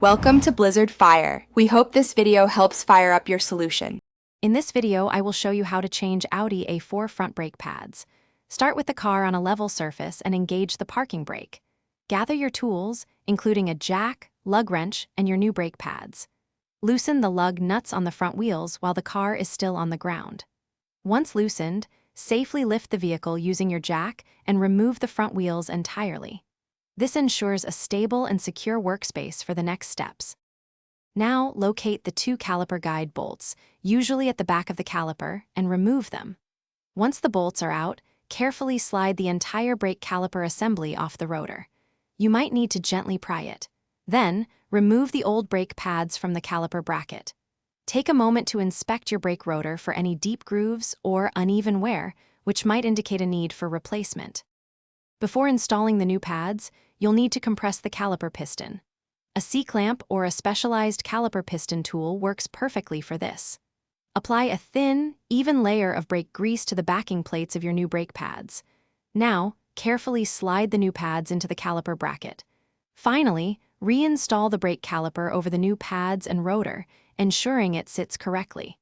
Welcome to Blizzard Fire. We hope this video helps fire up your solution. In this video, I will show you how to change Audi A4 front brake pads. Start with the car on a level surface and engage the parking brake. Gather your tools, including a jack, lug wrench, and your new brake pads. Loosen the lug nuts on the front wheels while the car is still on the ground. Once loosened, safely lift the vehicle using your jack and remove the front wheels entirely. This ensures a stable and secure workspace for the next steps. Now, locate the two caliper guide bolts, usually at the back of the caliper, and remove them. Once the bolts are out, carefully slide the entire brake caliper assembly off the rotor. You might need to gently pry it. Then, remove the old brake pads from the caliper bracket. Take a moment to inspect your brake rotor for any deep grooves or uneven wear, which might indicate a need for replacement. Before installing the new pads, you'll need to compress the caliper piston. A C-clamp or a specialized caliper piston tool works perfectly for this. Apply a thin, even layer of brake grease to the backing plates of your new brake pads. Now, carefully slide the new pads into the caliper bracket. Finally, reinstall the brake caliper over the new pads and rotor, ensuring it sits correctly.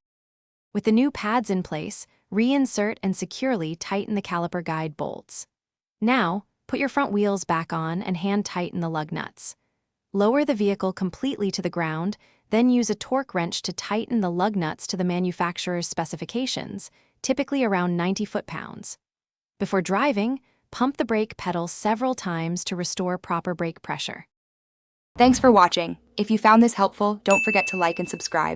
With the new pads in place, reinsert and securely tighten the caliper guide bolts. Now, put your front wheels back on and hand tighten the lug nuts. Lower the vehicle completely to the ground, then use a torque wrench to tighten the lug nuts to the manufacturer's specifications, typically around 90 foot-pounds. Before driving, pump the brake pedal several times to restore proper brake pressure. Thanks for watching. If you found this helpful, don't forget to like and subscribe.